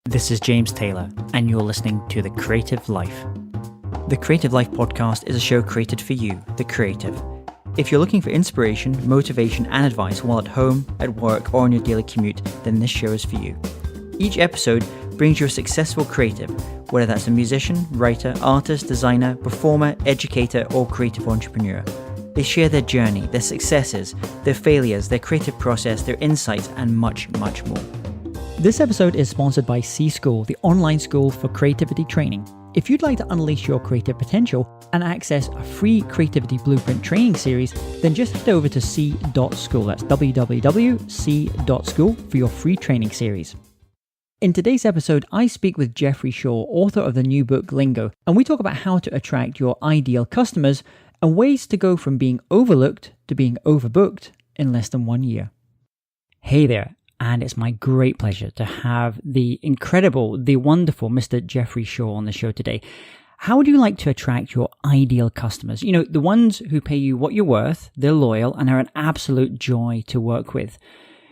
This is James Taylor, and you're listening to The Creative Life. The Creative Life podcast is a show created for you, the creative. If you're looking for inspiration, motivation, and advice while at home, at work, or on your daily commute, then this show is for you. Each episode brings you a successful creative, whether that's a musician, writer, artist, designer, performer, educator, or creative entrepreneur. They share their journey, their successes, their failures, their creative process, their insights, and much, much more. This episode is sponsored by C-School, the online school for creativity training. If you'd like to unleash your creative potential and access a free Creativity Blueprint training series, then just head over to c.school. That's www.c.school for your free training series. In today's episode, I speak with Jeffrey Shaw, author of the new book Lingo, and we talk about how to attract your ideal customers and ways to go from being overlooked to being overbooked in less than 1 year. Hey there. And it's my great pleasure to have the incredible, the wonderful Mr. Jeffrey Shaw on the show today. How would you like to attract your ideal customers? You know, the ones who pay you what you're worth, they're loyal, and are an absolute joy to work with.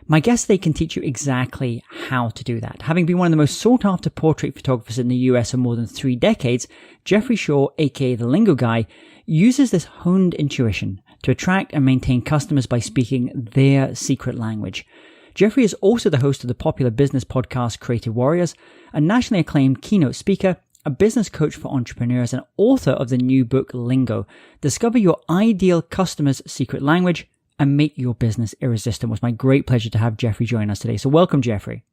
My guests, they can teach you exactly how to do that. Having been one of the most sought-after portrait photographers in the US for more than 3 decades, Jeffrey Shaw, a.k.a. the Lingo Guy, uses this honed intuition to attract and maintain customers by speaking their secret language. Jeffrey is also the host of the popular business podcast Creative Warriors, a nationally acclaimed keynote speaker, a business coach for entrepreneurs, and author of the new book Lingo. Discover your ideal customer's secret language and make your business irresistible. It's my great pleasure to have Jeffrey join us today. So welcome, Jeffrey.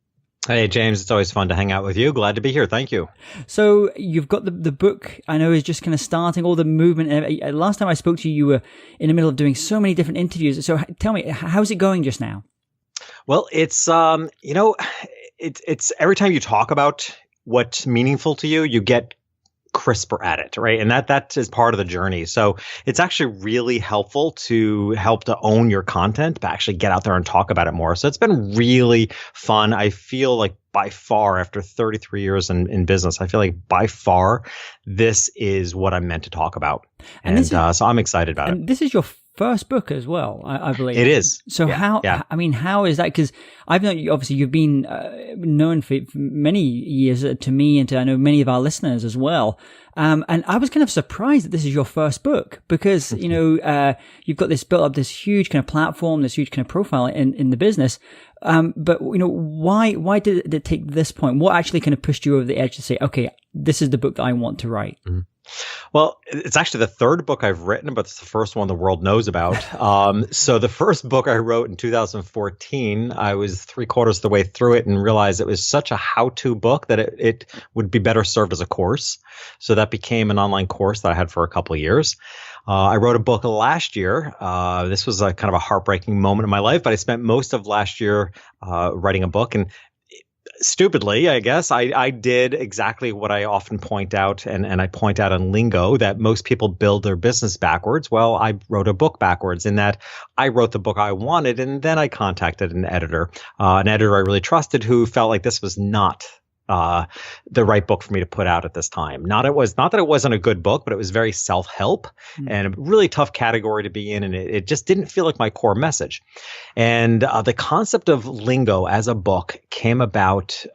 Hey, James. It's always fun to hang out with you. Glad to be here. Thank you. So you've got the book, I know, is just kind of starting all the movement. Last time I spoke to you, you were in the middle of doing so many different interviews. So tell me, how's it going just now? Well, it's it's every time you talk about what's meaningful to you, you get crisper at it, right? And that is part of the journey. So it's actually really helpful to own your content, but actually get out there and talk about it more. So it's been really fun. I feel like by far, after 33 years in business, I feel like by far this is what I'm meant to talk about. And so I'm excited about it. This is your first book as well, I believe. It is. So how is that? Because I've known you, obviously you've been known for many years to me and to, I know, many of our listeners as well. And I was kind of surprised that this is your first book because, you know, you've got this built up, this huge kind of platform, this huge kind of profile in the business. But, you know, why did it take this point? What actually kind of pushed you over the edge to say, okay, this is the book that I want to write? Mm-hmm. Well, it's actually the third book I've written, but it's the first one the world knows about. So the first book I wrote in 2014, I was 3/4 of the way through it and realized it was such a how-to book that it would be better served as a course. So that became an online course that I had for a couple of years. I wrote a book last year. This was a kind of a heartbreaking moment in my life, but I spent most of last year writing a book. And stupidly, I guess, I did exactly what I often point out, and I point out on Lingo, that most people build their business backwards. Well, I wrote a book backwards in that I wrote the book I wanted, and then I contacted an editor I really trusted who felt like this was not the right book for me to put out at this time. Not that it wasn't a good book, but it was very self-help and a really tough category to be in. And it just didn't feel like my core message. And the concept of Lingo as a book came about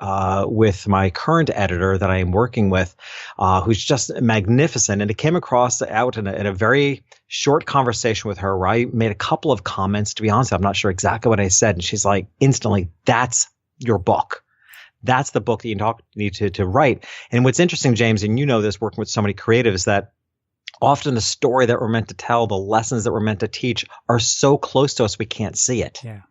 with my current editor that I am working with, who's just magnificent. And it came out in a very short conversation with her where I made a couple of comments. To be honest, I'm not sure exactly what I said. And she's like, instantly, that's your book. That's the book that you need to write. And what's interesting, James, and you know this working with so many creatives, that often the story that we're meant to tell, the lessons that we're meant to teach are so close to us we can't see it. Yeah.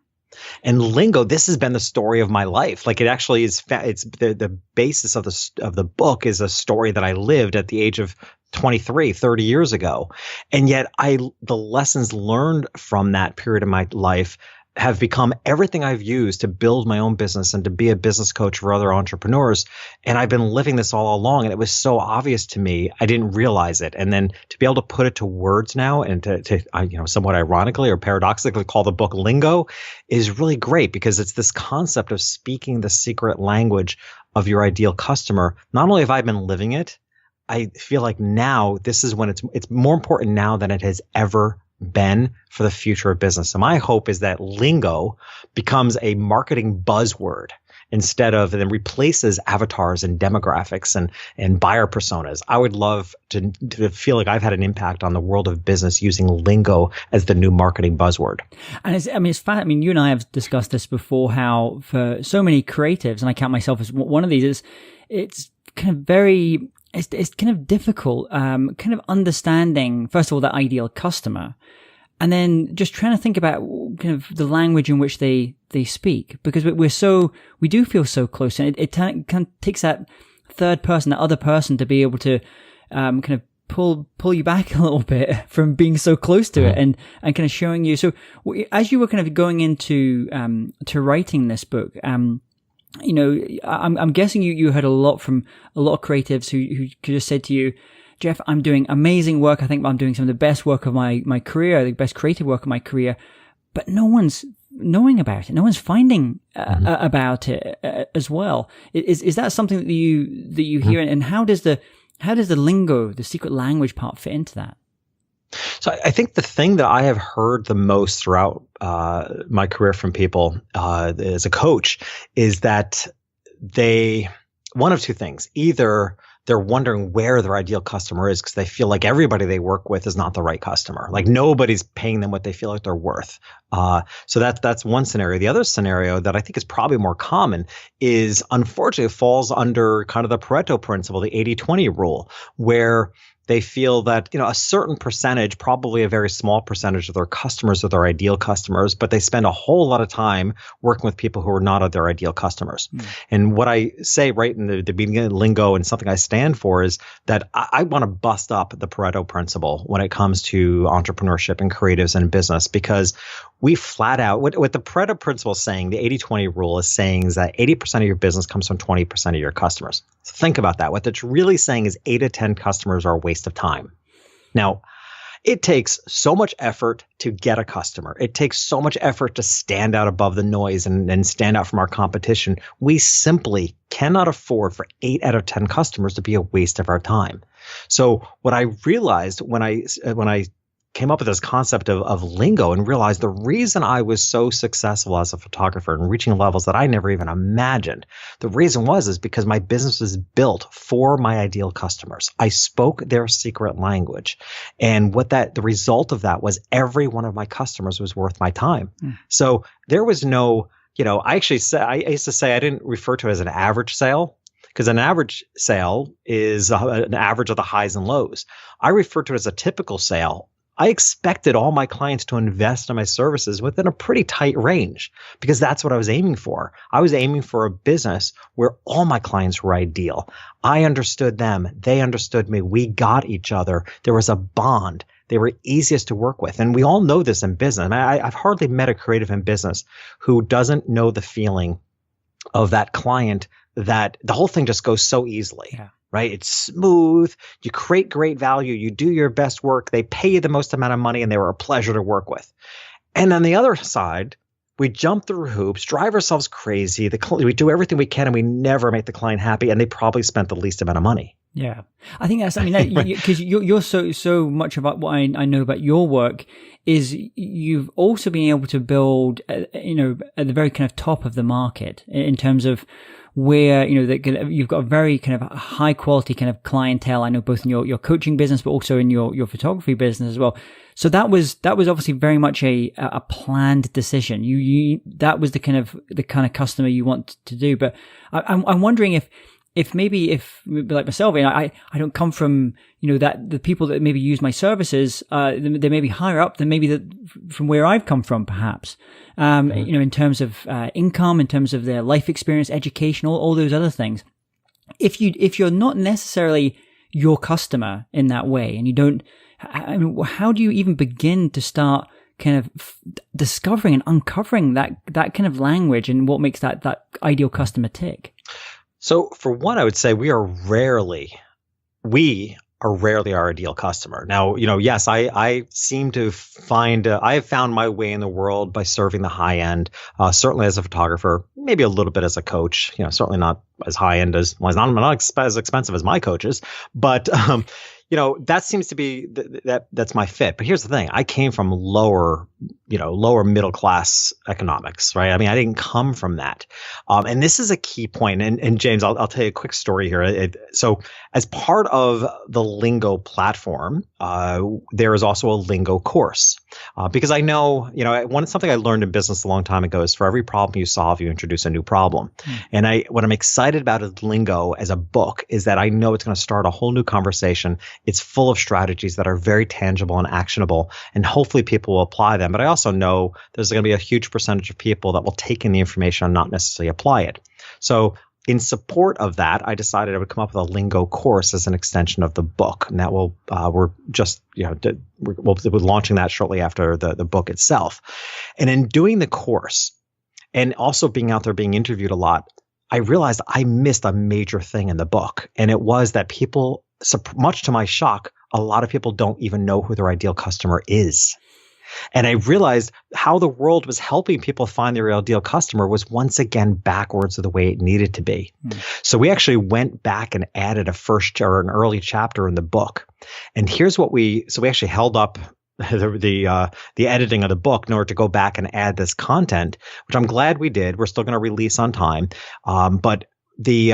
And Lingo, this has been the story of my life. Like, it actually is. It's the basis of the book is a story that I lived at the age of 23, 30 years ago. And yet the lessons learned from that period of my life have become everything I've used to build my own business and to be a business coach for other entrepreneurs. And I've been living this all along, and it was so obvious to me, I didn't realize it. And then to be able to put it to words now and to somewhat ironically or paradoxically call the book Lingo is really great, because it's this concept of speaking the secret language of your ideal customer. Not only have I been living it, I feel like now this is when it's more important now than it has ever been for the future of business. So my hope is that Lingo becomes a marketing buzzword instead of, and then replaces avatars and demographics and buyer personas. I would love to feel like I've had an impact on the world of business using lingo as the new marketing buzzword. And it's fun. I mean, you and I have discussed this before, how for so many creatives, and I count myself as one of these, it's kind of it's kind of difficult, kind of understanding, first of all, the ideal customer, and then just trying to think about kind of the language in which they speak, because we do feel so close, and it kind of takes that third person, that other person, to be able to kind of pull you back a little bit from being so close to it, and kind of showing you. So as you were kind of going into to writing this book, you know, I'm guessing you heard a lot from a lot of creatives who just said to you, Jeff, I'm doing amazing work. I think I'm doing some of the best work of my career, the best creative work of my career, but no one's knowing about it. No one's finding about it as well. Is that something that you hear? And how does the lingo, the secret language part, fit into that? So I think the thing that I have heard the most throughout my career from people as a coach is that one of two things. Either they're wondering where their ideal customer is because they feel like everybody they work with is not the right customer. Like nobody's paying them what they feel like they're worth. So that's one scenario. The other scenario that I think is probably more common is, unfortunately, falls under kind of the Pareto principle, the 80-20 rule, where they feel that, you know, a certain percentage, probably a very small percentage of their customers are their ideal customers, but they spend a whole lot of time working with people who are not their ideal customers. And what I say right in the beginning of lingo, and something I stand for, is that I want to bust up the Pareto principle when it comes to entrepreneurship and creatives and business, because we flat out, what the Pareto principle is saying, the 80-20 rule is saying, is that 80% of your business comes from 20% of your customers. So think about that. What it's really saying is 8 to 10 customers are a waste of time. Now, it takes so much effort to get a customer. It takes so much effort to stand out above the noise and stand out from our competition. We simply cannot afford for 8 out of 10 customers to be a waste of our time. So what I realized when I came up with this concept of lingo, and realized the reason I was so successful as a photographer and reaching levels that I never even imagined, the reason is because my business was built for my ideal customers. I spoke their secret language. And the result of that was every one of my customers was worth my time. So there was no, I used to say I didn't refer to it as an average sale, because an average sale is an average of the highs and lows. I refer to it as a typical sale. I expected all my clients to invest in my services within a pretty tight range, because that's what I was aiming for. I was aiming for a business where all my clients were ideal. I understood them. They understood me. We got each other. There was a bond. They were easiest to work with. And we all know this in business. I've hardly met a creative in business who doesn't know the feeling of that client that the whole thing just goes so easily. Yeah. Right? It's smooth. You create great value. You do your best work. They pay you the most amount of money, and they were a pleasure to work with. And on the other side, we jump through hoops, drive ourselves crazy. We do everything we can, and we never make the client happy. And they probably spent the least amount of money. Yeah, I think that's. Because you're so much about what I know about your work is you've also been able to build, at the very kind of top of the market in terms of where, you've got a very kind of high quality kind of clientele. I know both in your coaching business, but also in your photography business as well. So that was obviously very much a planned decision. That was the kind of customer you want to do. But I'm wondering if maybe like myself, I don't come from, that the people that maybe use my services, they may be higher up than maybe from where I've come from, perhaps, in terms of income, in terms of their life experience, education, all those other things. If you're not necessarily your customer in that way, and you don't, how do you even begin to start kind of discovering and uncovering that kind of language and what makes that ideal customer tick? So for one, I would say we are rarely our ideal customer. Now, yes, I seem to find, I have found my way in the world by serving the high end, certainly as a photographer, maybe a little bit as a coach, certainly not as high end I'm not as expensive as my coaches, but, that seems to be that's my fit. But here's the thing: I came from lower middle class economics, right? I mean, I didn't come from that. And this is a key point. And James, I'll tell you a quick story here. So as part of the Lingo platform, there is also a Lingo course. Because I know, something I learned in business a long time ago is for every problem you solve, you introduce a new problem. And what I'm excited about is Lingo as a book is that I know it's going to start a whole new conversation. It's full of strategies that are very tangible and actionable, and hopefully people will apply them. But I also know there's going to be a huge percentage of people that will take in the information and not necessarily apply it. So in support of that, I decided I would come up with a Lingo course as an extension of the book, and that we're launching that shortly after the book itself. And in doing the course, and also being out there being interviewed a lot, I realized I missed a major thing in the book, and it was that people, so much to my shock, a lot of people don't even know who their ideal customer is. And I realized how the world was helping people find their ideal customer was once again backwards of the way it needed to be. So we actually went back and added an early chapter in the book. And here's what we actually held up the editing of the book in order to go back and add this content, which I'm glad we did. We're still going to release on time. But the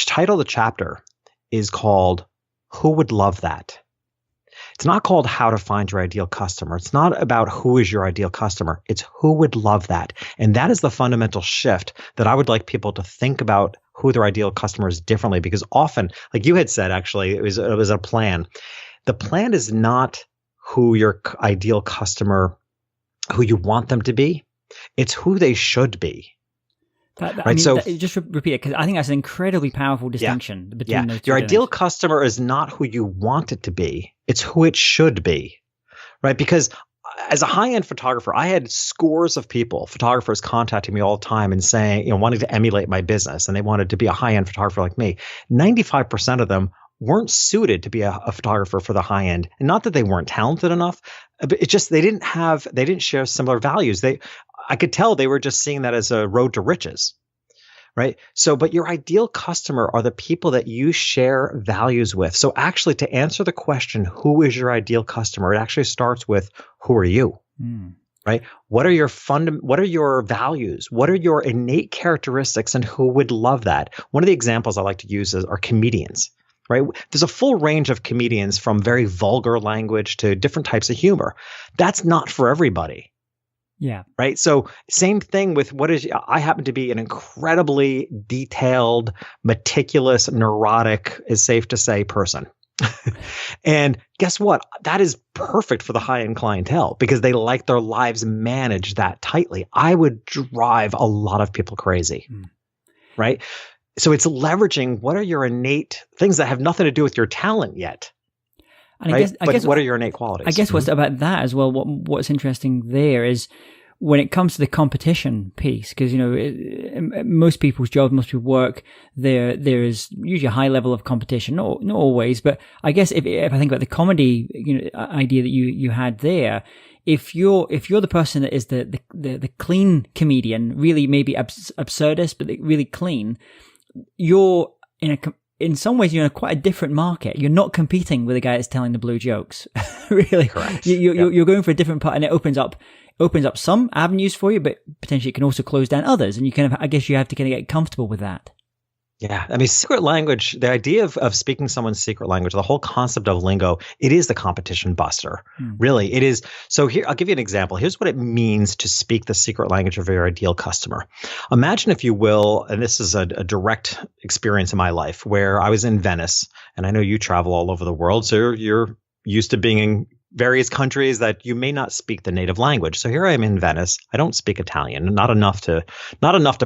title of the chapter is called "Who Would Love That?" It's not called "How to Find Your Ideal Customer." It's not about who is your ideal customer. It's who would love that. And that is the fundamental shift that I would like people to think about who their ideal customer is differently, because often, like you had said, actually, it was a plan. The plan is not who your ideal customer, who you want them to be. It's who they should be. Just repeat it, because I think that's an incredibly powerful distinction between those two. Your ideal customer is not who you want it to be. It's who it should be, right? Because as a high-end photographer, I had scores of photographers contacting me all the time and saying, wanting to emulate my business, and they wanted to be a high-end photographer like me. 95% of them weren't suited to be a photographer for the high end. And not that they weren't talented enough, but it's just they didn't share similar values. I could tell they were just seeing that as a road to riches, right? So, but your ideal customer are the people that you share values with. So actually, to answer the question, who is your ideal customer? It actually starts with, who are you? Right? What are your values? What are your innate characteristics, and who would love that? One of the examples I like to use are comedians. Right? There's a full range of comedians, from very vulgar language to different types of humor. That's not for everybody. Yeah. Right. So same thing with I happen to be an incredibly detailed, meticulous, neurotic, is safe to say, person. And guess what? That is perfect for the high-end clientele because they like their lives managed that tightly. I would drive a lot of people crazy. Right. So it's leveraging what are your innate things that have nothing to do with your talent yet. And right? I guess what are your innate qualities? I guess what's about that as well, what's interesting there is when it comes to the competition piece, because, most people's jobs, most people's work, there is usually a high level of competition, not always, but I guess if I think about the comedy idea that you had there, if you're the person that is the clean comedian, really maybe absurdist, but really clean, you're in some ways, you're in quite a different market. You're not competing with the guy that's telling the blue jokes. Really. Correct. You're going for a different part, and it opens up some avenues for you, but potentially it can also close down others. And I guess you have to kind of get comfortable with that. Yeah. I mean, secret language, the idea of speaking someone's secret language, the whole concept of lingo, it is the competition buster. Really, it is. So here, I'll give you an example. Here's what it means to speak the secret language of your ideal customer. Imagine, if you will, and this is a direct experience in my life, where I was in Venice, and I know you travel all over the world, so you're used to being in various countries that you may not speak the native language. So here I am in Venice. I don't speak Italian, not enough to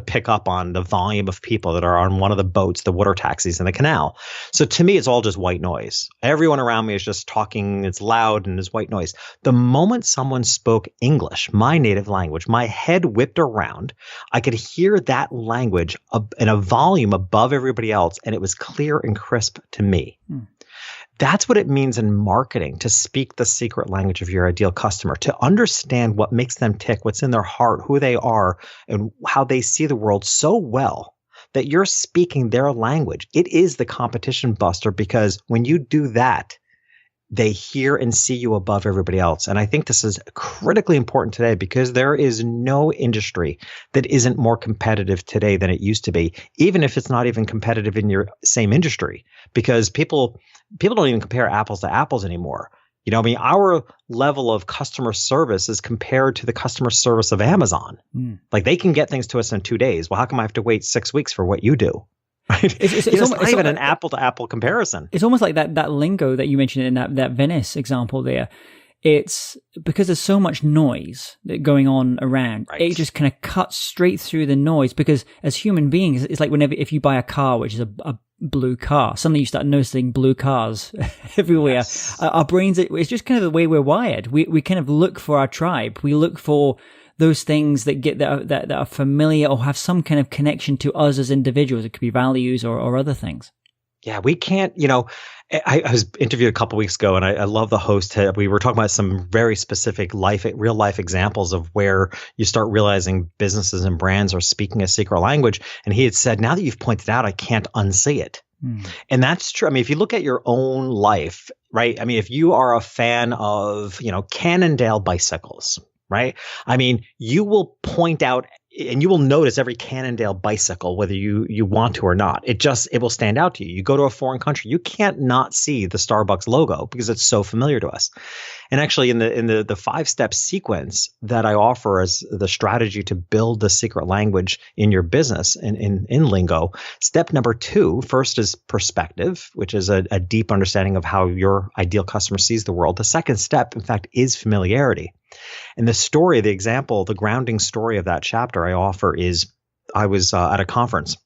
pick up on the volume of people that are on one of the boats, the water taxis in the canal. So to me, it's all just white noise. Everyone around me is just talking. It's loud and it's white noise. The moment someone spoke English, my native language, my head whipped around. I could hear that language in a volume above everybody else, and it was clear and crisp to me. That's what it means in marketing, to speak the secret language of your ideal customer, to understand what makes them tick, what's in their heart, who they are, and how they see the world so well that you're speaking their language. It is the competition buster, because when you do that, they hear and see you above everybody else. And I think this is critically important today, because there is no industry that isn't more competitive today than it used to be, even if it's not even competitive in your same industry, because people don't even compare apples to apples anymore. I mean, our level of customer service is compared to the customer service of Amazon. Like, they can get things to us in 2 days. Well, how come I have to wait 6 weeks for what you do? Right? It's not even an apple-to-apple comparison. It's almost like that lingo that you mentioned in that Venice example there. It's because there's so much noise going on around. Right. It just kind of cuts straight through the noise, because as human beings, it's like if you buy a car, which is a blue car, suddenly you start noticing blue cars everywhere. Yes. Our brains, it's just kind of the way we're wired. We kind of look for our tribe. We look for those things that are familiar or have some kind of connection to us as individuals. It could be values or other things. Yeah, we can't, I was interviewed a couple of weeks ago, and I love the host. We were talking about some very specific real life examples of where you start realizing businesses and brands are speaking a secret language. And he had said, now that you've pointed out, I can't unsee it. And that's true. I mean, if you look at your own life, right? I mean, if you are a fan of, Cannondale bicycles, right? I mean, you will point out and you will notice every Cannondale bicycle, whether you want to or not. It will stand out to you. You go to a foreign country, you can't not see the Starbucks logo because it's so familiar to us. And actually, in the 5-step sequence that I offer as the strategy to build the secret language in your business in Lingo, step number 2, first is perspective, which is a deep understanding of how your ideal customer sees the world. The second step, in fact, is familiarity. And the example, the grounding story of that chapter I offer is, I was at a conference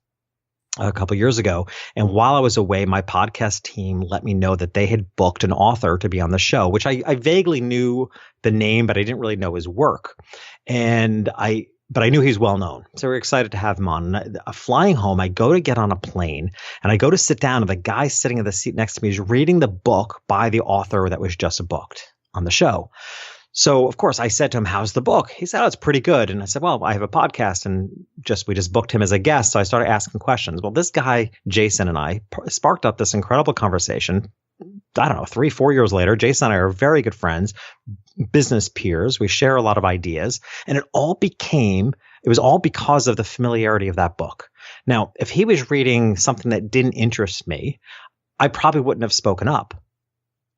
a couple of years ago, and while I was away, my podcast team let me know that they had booked an author to be on the show, which I vaguely knew the name, but I didn't really know his work. But I knew he's well known. So we're excited to have him on. And flying home, I go to get on a plane, and I go to sit down, and the guy sitting in the seat next to me is reading the book by the author that was just booked on the show. So, of course, I said to him, how's the book? He said, oh, it's pretty good. And I said, well, I have a podcast, and we just booked him as a guest. So I started asking questions. Well, this guy, Jason, and I sparked up this incredible conversation. I don't know, 3-4 years later, Jason and I are very good friends, business peers. We share a lot of ideas. And it was all because of the familiarity of that book. Now, if he was reading something that didn't interest me, I probably wouldn't have spoken up.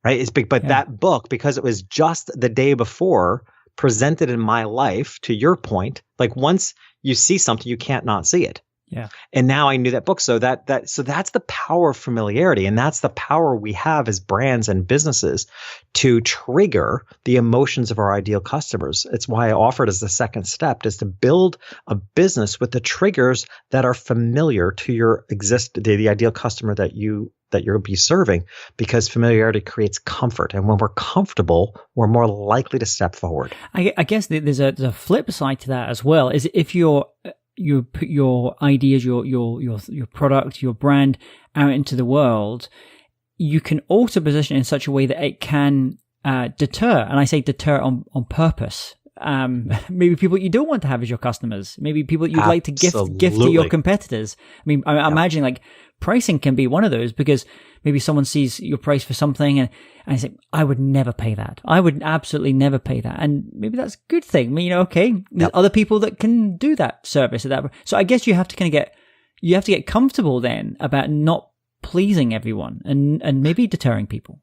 Right. It's big. But that book, because it was just the day before presented in my life, to your point, like once you see something, you can't not see it. Yeah. And now I knew that book. So that's the power of familiarity. And that's the power we have as brands and businesses to trigger the emotions of our ideal customers. It's why I offered as the second step is to build a business with the triggers that are familiar to the ideal customer that you'll be serving, because familiarity creates comfort. And when we're comfortable, we're more likely to step forward. I guess there's a flip side to that as well, is if you put your ideas, your product, your brand out into the world, you can also position it in such a way that it can deter. And I say deter on purpose. Maybe people you don't want to have as your customers, maybe people you'd like to gift to your competitors. I mean, I imagine like pricing can be one of those, because maybe someone sees your price for something and I say, I would never pay that. I would absolutely never pay that. And maybe that's a good thing. I mean, okay, there's other people that can do that service at that. So I guess you have to get comfortable then about not pleasing everyone and maybe deterring people.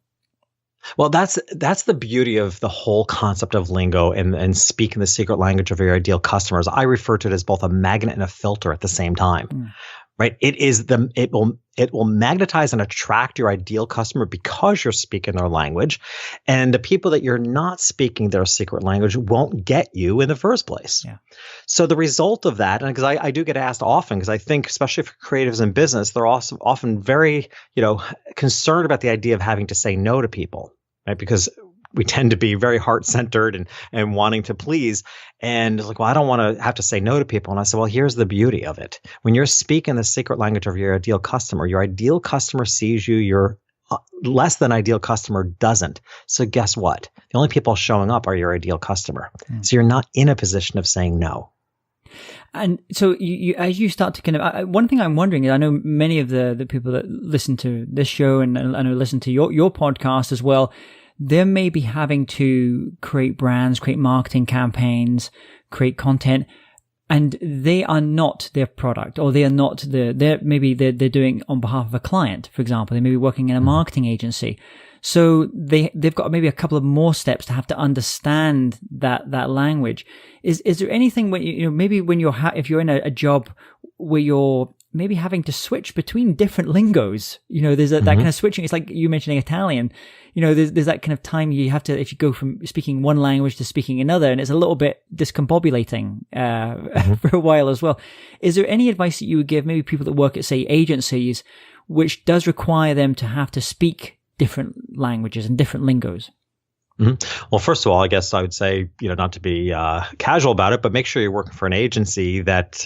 Well, that's the beauty of the whole concept of Lingo and speaking the secret language of your ideal customers. I refer to it as both a magnet and a filter at the same time. Right? It will magnetize and attract your ideal customer because you're speaking their language, and the people that you're not speaking their secret language won't get you in the first place. Yeah. So the result of that, and because I do get asked often, because I think especially for creatives in business, they're also often very concerned about the idea of having to say no to people, right? Because we tend to be very heart-centered and wanting to please. And it's like, well, I don't want to have to say no to people. And I said, well, here's the beauty of it. When you're speaking the secret language of your ideal customer sees you, your less than ideal customer doesn't. So guess what? The only people showing up are your ideal customer. So you're not in a position of saying no. And so you as you start to kind of, one thing I'm wondering is, I know many of the people that listen to this show and I know listen to your podcast as well, they may be having to create brands, create marketing campaigns, create content, and they are not their product, or they are not they're doing on behalf of a client, for example. They may be working in a marketing agency. So they've got maybe a couple of more steps to have to understand that language. Is there anything when maybe when if you're in a job where you're maybe having to switch between different lingos, there's that kind of switching. It's like you mentioning Italian, there's that kind of time you have to, if you go from speaking one language to speaking another, and it's a little bit discombobulating for a while as well. Is there any advice that you would give maybe people that work at, say, agencies, which does require them to have to speak different languages and different lingos? Well, first of all, I guess I would say, not to be casual about it, but make sure you're working for an agency that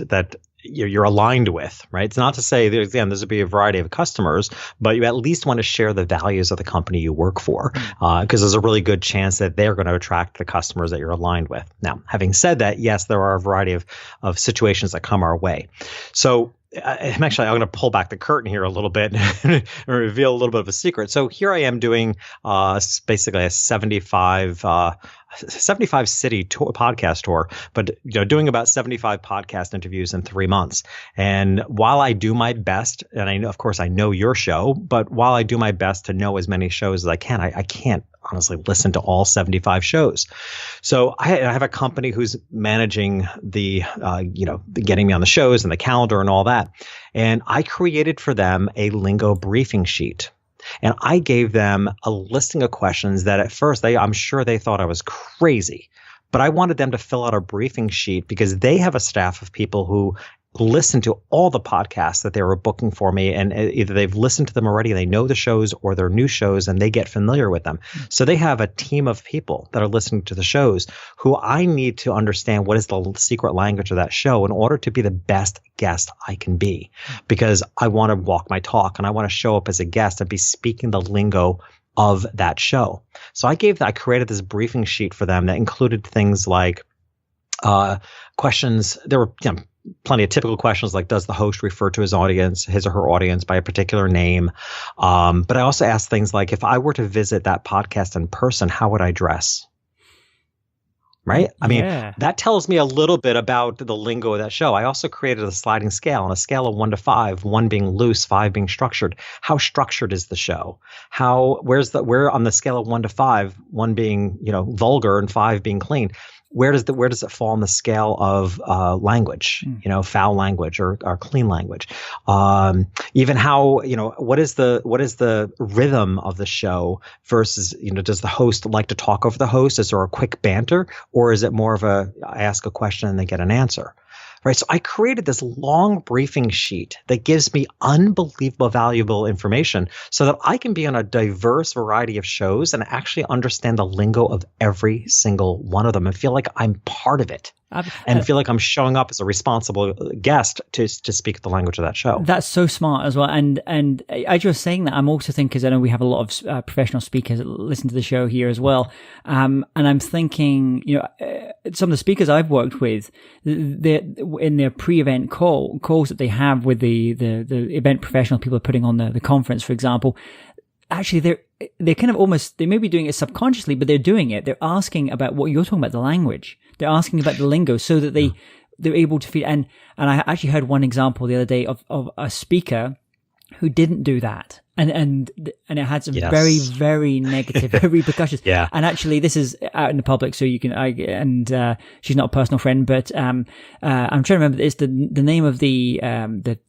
you're aligned with, right? It's not to say there's going to be a variety of customers, but you at least want to share the values of the company you work for, because there's a really good chance that they're going to attract the customers that you're aligned with. Now, having said that, yes, there are a variety of situations that come our way. So I'm going to pull back the curtain here a little bit and reveal a little bit of a secret. So here I am doing basically a 75 city tour, podcast tour, but doing about 75 podcast interviews in 3 months. And while I do my best, and I know, of course, I know your show, but while I do my best to know as many shows as I can, I can't honestly listen to all 75 shows. So I have a company who's managing the getting me on the shows and the calendar and all that. And I created for them a Lingo briefing sheet. And I gave them a listing of questions that at first I'm sure they thought I was crazy, but I wanted them to fill out a briefing sheet because they have a staff of people who listen to all the podcasts that they were booking for me, and either they've listened to them already, they know the shows, or they're new shows and they get familiar with them. So they have a team of people that are listening to the shows who I need to understand what is the secret language of that show in order to be the best guest I can be, because I want to walk my talk and I want to show up as a guest and be speaking the lingo of that show. So I created this briefing sheet for them that included things like questions. There were plenty of typical questions like, does the host refer to his audience, his or her audience, by a particular name? But I also asked things like, if I were to visit that podcast in person, how would I dress? Right? I mean, that tells me a little bit about the lingo of that show. I also created a sliding scale on a scale of 1 to 5, 1 being loose, 5 being structured. How structured is the show? Where on the scale of 1 to 5, 1 being, vulgar and 5 being clean? Where does it fall on the scale of language? Foul language or clean language? Even how what is the rhythm of the show versus does the host like to talk over the host? Is there a quick banter, or is it more of I ask a question and they get an answer? Right. So I created this long briefing sheet that gives me unbelievable valuable information so that I can be on a diverse variety of shows and actually understand the lingo of every single one of them and feel like I'm part of it. And feel like I'm showing up as a responsible guest to speak the language of that show. That's so smart as well. And as you're saying that, I'm also thinking, because I know we have a lot of professional speakers that listen to the show here as well. And I'm thinking, some of the speakers I've worked with, in their pre-event calls that they have with the event professional people putting on the conference, for example, actually they're kind of almost, they may be doing it subconsciously, but they're doing it. They're asking about what you're talking about, the language. They're asking about the lingo so that they're able to feed. And I actually heard one example the other day of a speaker who didn't do that. And it had some very, very negative repercussions. Yeah. And actually, this is out in the public, so you can. She's not a personal friend, but I'm trying to remember. It's the name of the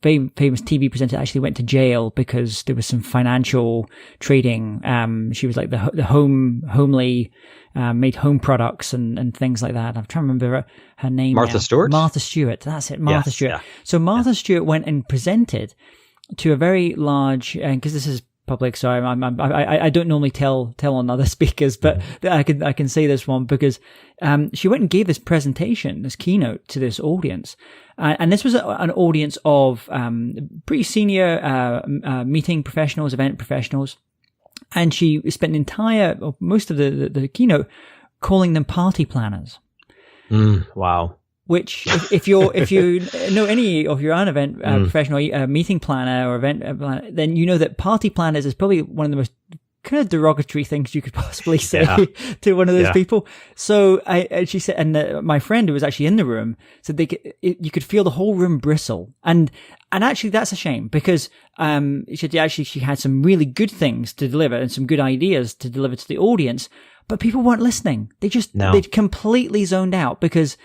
famous TV presenter actually went to jail because there was some financial trading. She was like the homely. Made home products and things like that. I'm trying to remember her name. Martha Stewart? Martha Stewart. That's it. Martha Stewart. Yeah. So Martha Stewart went and presented to a very large, and because this is public, so I don't normally tell on other speakers, but I can say this one because she went and gave this presentation, this keynote to this audience, and this was an audience of pretty senior meeting professionals, event professionals. And she spent most of the keynote calling them party planners. Wow. which if you know any of your own event professional meeting planner or event planner, then you know that party planners is probably one of the most kind of derogatory things you could possibly say to one of those people. So she said, and my friend who was actually in the room said you could feel the whole room bristle. And actually that's a shame because, she had some really good things to deliver and some good ideas to deliver to the audience, but people weren't listening. They completely zoned out because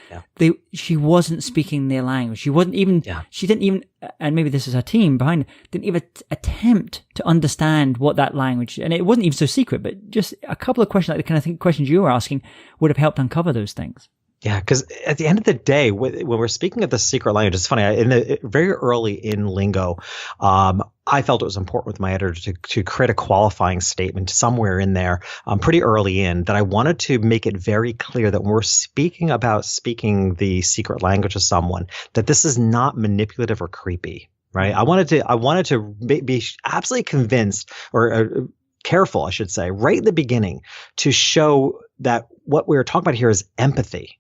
she wasn't speaking their language. She didn't even, and maybe this is her team behind it, didn't even attempt to understand what that language, and it wasn't even so secret, but just a couple of questions, like the kind of questions you were asking would have helped uncover those things. Yeah, because at the end of the day, when we're speaking of the secret language, it's funny. Very early in Lingo, I felt it was important with my editor to create a qualifying statement somewhere in there, pretty early in, that I wanted to make it very clear that when we're speaking about speaking the secret language of someone, that this is not manipulative or creepy, right? I wanted to be absolutely convinced or careful, I should say, right in the beginning, to show that what we're talking about here is empathy.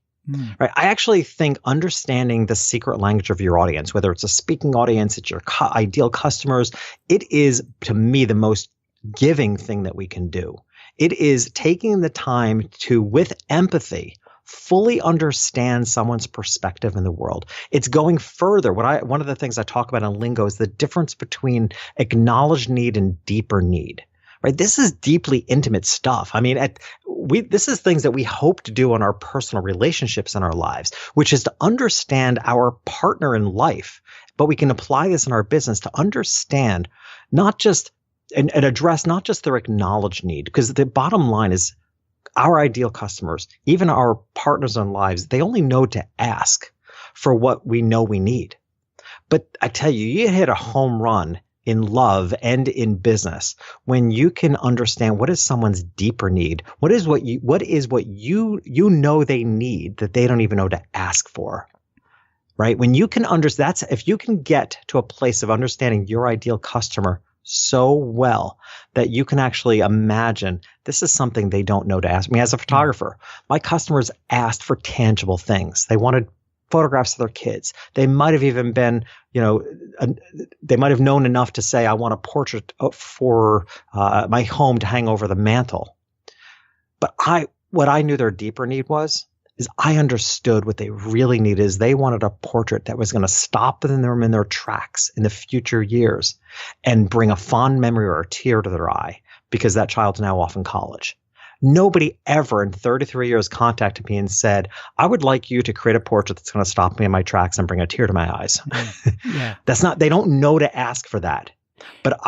Right. I actually think understanding the secret language of your audience, whether it's a speaking audience, it's your ideal customers, it is, to me, the most giving thing that we can do. It is taking the time to, with empathy, fully understand someone's perspective in the world. It's going further. One of the things I talk about in Lingo is the difference between acknowledged need and deeper need. Right. This is deeply intimate stuff. I mean, this is things that we hope to do in our personal relationships in our lives, which is to understand our partner in life. But we can apply this in our business to understand not just and address not just their acknowledged need, because the bottom line is our ideal customers, even our partners in lives, they only know to ask for what we know we need. But I tell you, you hit a home run in love and in business when you can understand what is someone's deeper need, what is what you know they need that they don't even know to ask for, right? When you can understand, if you can get to a place of understanding your ideal customer so well that you can actually imagine this is something they don't know to ask me. As a photographer, my customers asked for tangible things. They wanted photographs of their kids. They might have even been, they might have known enough to say, I want a portrait for my home to hang over the mantle. But what I knew their deeper need is I understood what they really needed is they wanted a portrait that was going to stop them in their tracks in the future years and bring a fond memory or a tear to their eye because that child's now off in college. Nobody ever in 33 years contacted me and said, I would like you to create a portrait that's going to stop me in my tracks and bring a tear to my eyes. Yeah. They don't know to ask for that. But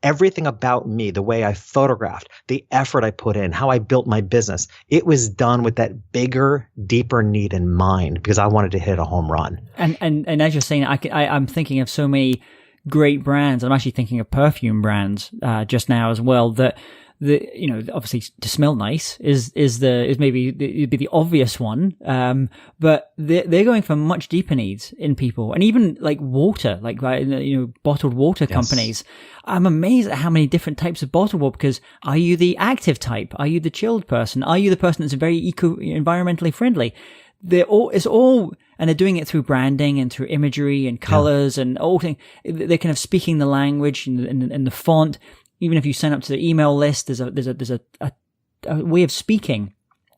everything about me, the way I photographed, the effort I put in, how I built my business, it was done with that bigger, deeper need in mind because I wanted to hit a home run. And as you're saying, I'm thinking of so many great brands. I'm actually thinking of perfume brands just now as well that obviously to smell nice is maybe it'd be the obvious one. But they're going for much deeper needs in people, and even like water, bottled water companies. I'm amazed at how many different types of bottled water. Because are you the active type? Are you the chilled person? Are you the person that's very environmentally friendly? And they're doing it through branding and through imagery and colors and all things. They're kind of speaking the language and the font. Even if you sign up to the email list, there's a way of speaking.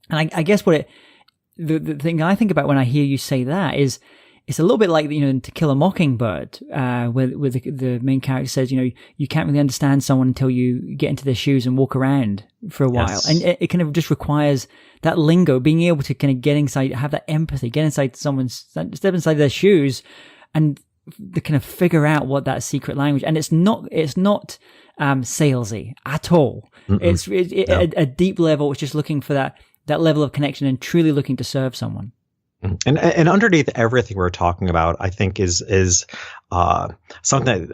And I guess the thing I think about when I hear you say that is it's a little bit like, To Kill a Mockingbird, where the main character says, you can't really understand someone until you get into their shoes and walk around for a while. Yes. And it kind of just requires that lingo, being able to kind of get inside, have that empathy, get inside step inside their shoes and to kind of figure out what that secret language. And it's not salesy at all. It's a deep level. It's just looking for that level of connection and truly looking to serve someone. And underneath everything we're talking about, I think is something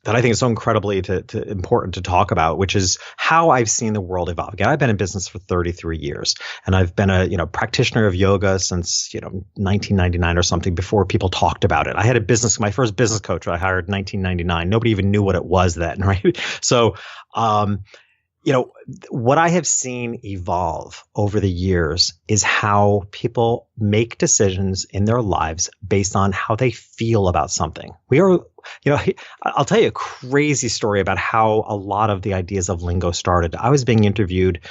that I think is so incredibly important to talk about, which is how I've seen the world evolve. Again, I've been in business for 33 years, and I've been a practitioner of yoga since 1999 or something. Before people talked about it, I had my first business coach I hired in 1999. Nobody even knew what it was then, right? So, what I have seen evolve over the years is how people make decisions in their lives based on how they feel about something. I'll tell you a crazy story about how a lot of the ideas of Lingo started. I was being interviewed,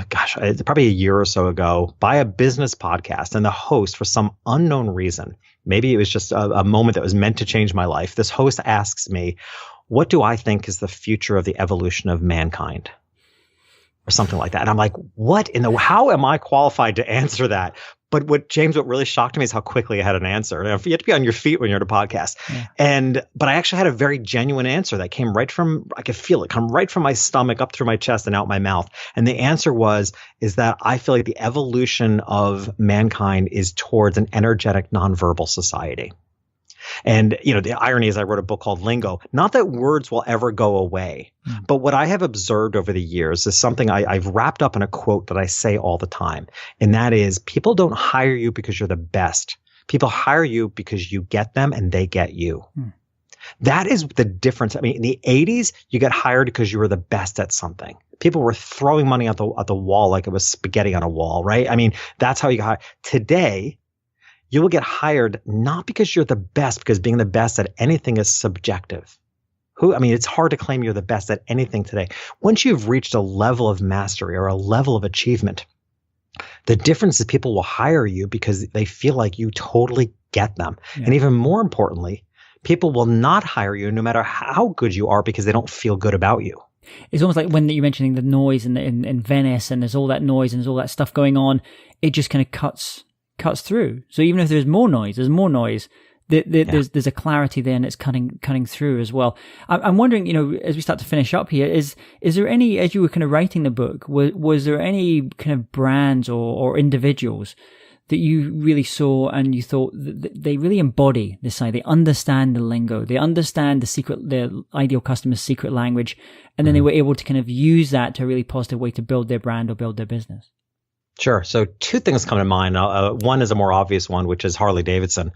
probably a year or so ago by a business podcast, and the host, for some unknown reason, maybe it was just a moment that was meant to change my life. This host asks me, what do I think is the future of the evolution of mankind? Or something like that. And I'm like, how am I qualified to answer that? But what really shocked me is how quickly I had an answer. You have to be on your feet when you're at a podcast. Yeah. But I actually had a very genuine answer that came I could feel it come right from my stomach up through my chest and out my mouth. And the answer is that I feel like the evolution of mankind is towards an energetic, nonverbal society. And, the irony is I wrote a book called Lingo. Not that words will ever go away, but what I have observed over the years is something I've wrapped up in a quote that I say all the time. And that is, people don't hire you because you're the best. People hire you because you get them and they get you. That is the difference. I mean, in the 80s, you got hired because you were the best at something. People were throwing money at the wall like it was spaghetti on a wall, right? I mean, that's how you got hired. Today, you will get hired not because you're the best, because being the best at anything is subjective. It's hard to claim you're the best at anything today. Once you've reached a level of mastery or a level of achievement, the difference is people will hire you because they feel like you totally get them. Yeah. And even more importantly, people will not hire you no matter how good you are because they don't feel good about you. It's almost like when you're mentioning the noise in Venice, and there's all that noise and there's all that stuff going on, it just kind of cuts through. So even if there's more noise, there's a clarity there, and it's cutting through as well. I'm wondering, as we start to finish up here, is there any, as you were kind of writing the book, was there any kind of brands or individuals that you really saw and you thought that they really embody this side? They understand the lingo, they understand the ideal customer's secret language, and then they were able to kind of use that to a really positive way to build their brand or build their business. Sure. So two things come to mind. One is a more obvious one, which is Harley Davidson.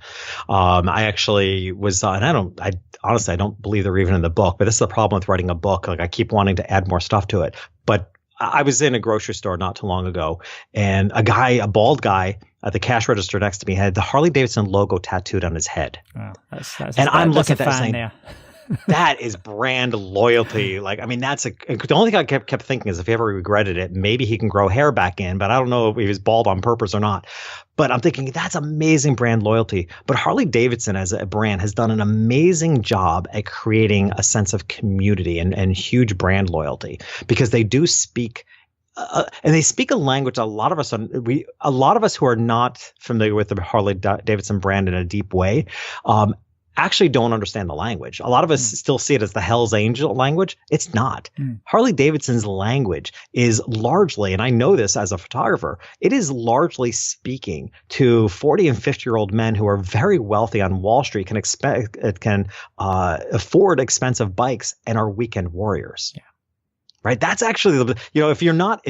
I actually was, and I honestly don't believe they're even in the book, but this is the problem with writing a book. Like, I keep wanting to add more stuff to it. But I was in a grocery store not too long ago, and a bald guy at the cash register next to me had the Harley Davidson logo tattooed on his head. Wow, I'm looking at that saying, that is brand loyalty. Like, that's the only thing I kept thinking is if he ever regretted it, maybe he can grow hair back in, but I don't know if he was bald on purpose or not. But I'm thinking that's amazing brand loyalty. But Harley Davidson as a brand has done an amazing job at creating a sense of community and huge brand loyalty, because they do speak and they speak a language a lot of us who are not familiar with the Harley Davidson brand in a deep way actually don't understand the language. A lot of us still see it as the Hell's Angel language. It's not. Harley Davidson's language is largely, and I know this as a photographer, it is largely speaking to 40 and 50-year-old men who are very wealthy on Wall Street, can afford expensive bikes, and are weekend warriors. Yeah. Right? That's actually if you're not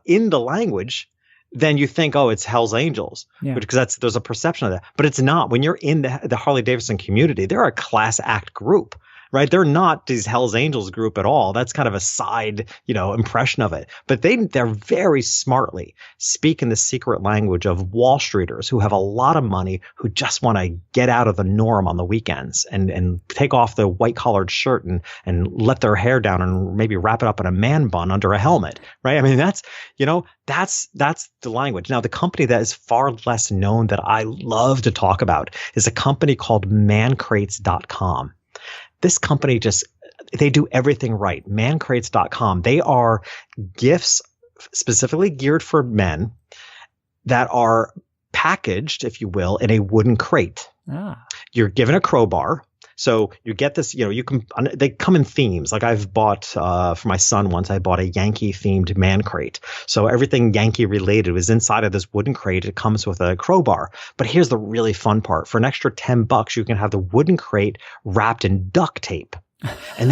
in the language, then you think, oh, it's Hell's Angels, because there's a perception of that. But it's not. When you're in the Harley Davidson community, they're a class act group, right? They're not these Hell's Angels group at all. That's kind of a side, impression of it. But they're very smartly speaking the secret language of Wall Streeters who have a lot of money, who just want to get out of the norm on the weekends and take off the white collared shirt and let their hair down and maybe wrap it up in a man bun under a helmet, right? That's the language. Now, the company that is far less known that I love to talk about is a company called mancrates.com. This company they do everything right. Mancrates.com. They are gifts specifically geared for men that are packaged, if you will, in a wooden crate. You're given a crowbar. So you get this, they come in themes. Like I've bought, for my son once, I bought a Yankee themed man crate. So everything Yankee related was inside of this wooden crate. It comes with a crowbar. But here's the really fun part. For an extra $10, you can have the wooden crate wrapped in duct tape. And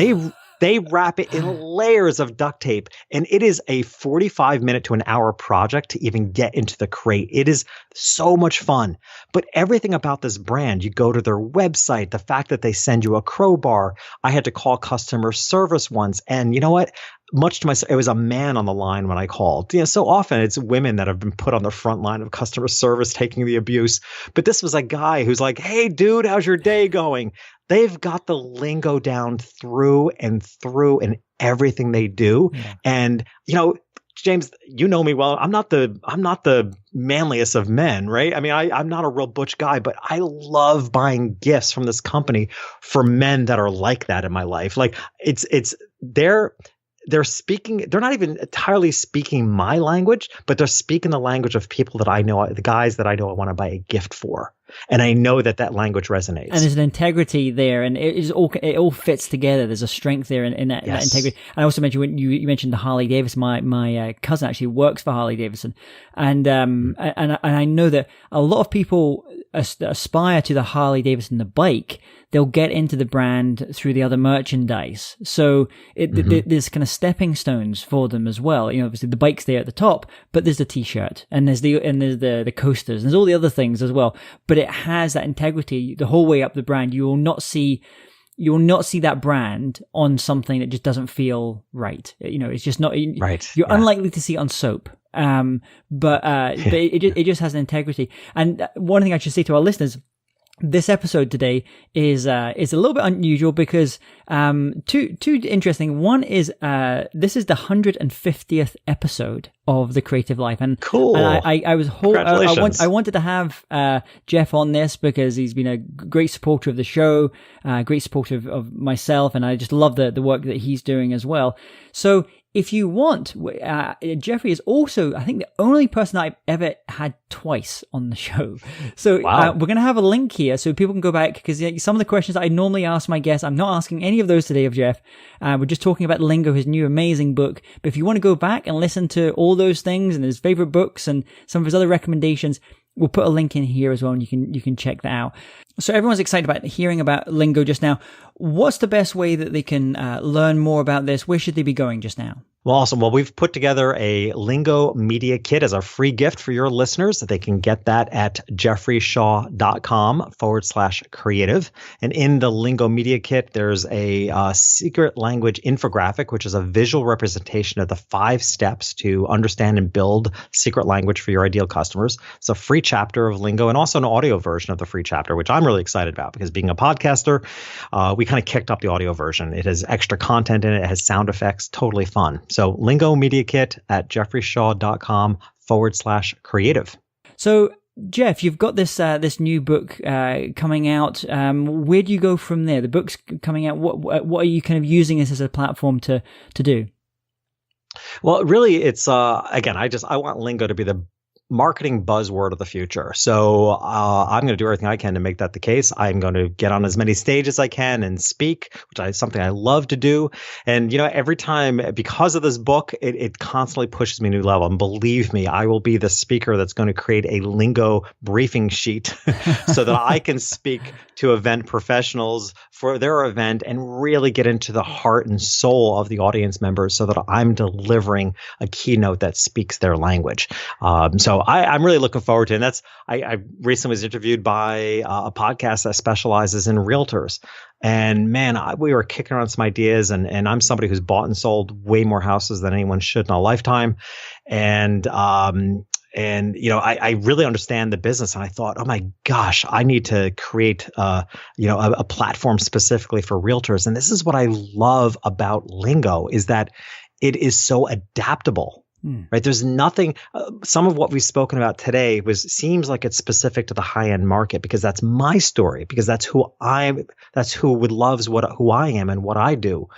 They wrap it in layers of duct tape, and it is a 45-minute to an hour project to even get into the crate. It is so much fun. But everything about this brand, you go to their website, the fact that they send you a crowbar. I had to call customer service once, and you know what? Much to my, it was a man on the line when I called. So often it's women that have been put on the front line of customer service taking the abuse. But this was a guy who's like, hey, dude, how's your day going? They've got the lingo down through and through in everything they do. Yeah. And, James, you know me well. I'm not the manliest of men, right? I mean, I'm not a real butch guy, but I love buying gifts from this company for men that are like that in my life. Like they're speaking, they're not even entirely speaking my language, but they're speaking the language of people that I know, the guys that I know I want to buy a gift for. And I know that language resonates. And there's an integrity there, and it all fits together. There's a strength there in that integrity. I also mentioned when you mentioned the Harley Davidson. My cousin actually works for Harley Davidson, and I know that a lot of people aspire to the Harley Davidson, the bike. They'll get into the brand through the other merchandise. So there's kind of stepping stones for them as well. Obviously the bike's there at the top, but there's the t-shirt and there's the coasters and there's all the other things as well. But it has that integrity the whole way up the brand. You will not see that brand on something that just doesn't feel right. It's just not right. You're unlikely to see it on soap. But it just has an integrity. And one thing I should say to our listeners, this episode today is a little bit unusual because two interesting. One is this is the 150th episode of The Creative Life, and cool. And I wanted to have Jeff on this because he's been a great supporter of the show, great supporter of myself, and I just love the work that he's doing as well. So if you want, Jeffrey is also, I think, the only person I've ever had twice on the show. So we're going to have a link here so people can go back, because some of the questions I normally ask my guests, I'm not asking any of those today of Jeff. We're just talking about Lingo, his new amazing book. But if you want to go back and listen to all those things and his favorite books and some of his other recommendations, we'll put a link in here as well, and you can check that out. So everyone's excited about hearing about Lingo just now. What's the best way that they can learn more about this? Where should they be going just now? Well, awesome. Well, we've put together a Lingo Media Kit as a free gift for your listeners. They can get that at jeffreyshaw.com/creative. And in the Lingo Media Kit, there's a secret language infographic, which is a visual representation of the 5 steps to understand and build secret language for your ideal customers. It's a free chapter of Lingo and also an audio version of the free chapter, which I'm really excited about because being a podcaster, we kind of kicked up the audio version. It has extra content in it. It has sound effects, totally fun. So Lingo Media Kit at jeffreyshaw.com/creative. So Jeff, you've got this new book coming out. Where do you go from there? The book's coming out. What are you kind of using this as a platform to do? Well, really, it's again, I want Lingo to be the marketing buzzword of the future. So I'm going to do everything I can to make that the case. I'm going to get on as many stages as I can and speak, which is something I love to do. And, every time, because of this book, it constantly pushes me to a new level. And believe me, I will be the speaker that's going to create a Lingo briefing sheet so that I can speak to event professionals for their event and really get into the heart and soul of the audience members so that I'm delivering a keynote that speaks their language. So I'm really looking forward to it. And I recently was interviewed by a podcast that specializes in realtors. And man, we were kicking around some ideas, and I'm somebody who's bought and sold way more houses than anyone should in a lifetime. And I really understand the business. And I thought, oh my gosh, I need to create a platform specifically for realtors. And this is what I love about Lingo, is that it is so adaptable. Right. There's nothing. Some of what we've spoken about today seems like it's specific to the high end market because that's my story, because that's who loves who I am and what I do.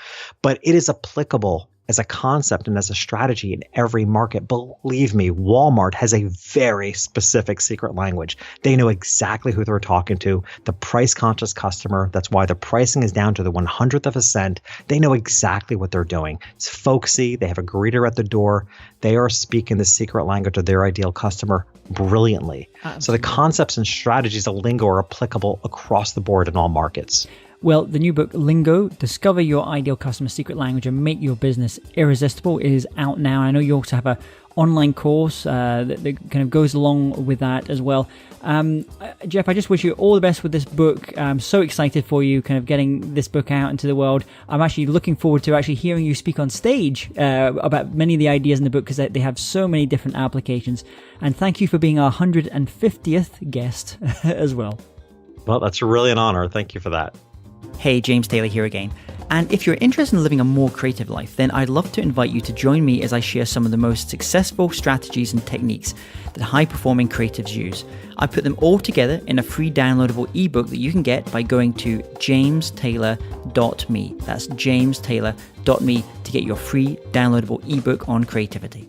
But it is applicable as a concept and as a strategy in every market. Believe me, Walmart has a very specific secret language. They know exactly who they're talking to, the price conscious customer. That's why the pricing is down to the 100th of a cent. They know exactly what they're doing. It's folksy. They have a greeter at the door. They are speaking the secret language of their ideal customer brilliantly. Absolutely. So the concepts and strategies of Lingo are applicable across the board in all markets. Well, the new book, Lingo, Discover Your Ideal Customer Secret Language and Make Your Business Irresistible, is out now. I know you also have an online course that kind of goes along with that as well. Jeff, I just wish you all the best with this book. I'm so excited for you kind of getting this book out into the world. I'm actually looking forward to actually hearing you speak on stage about many of the ideas in the book, because they have so many different applications. And thank you for being our 150th guest as well. Well, that's really an honor. Thank you for that. Hey, James Taylor here again. And if you're interested in living a more creative life, then I'd love to invite you to join me as I share some of the most successful strategies and techniques that high-performing creatives use. I put them all together in a free downloadable ebook that you can get by going to jamestaylor.me. That's jamestaylor.me to get your free downloadable ebook on creativity.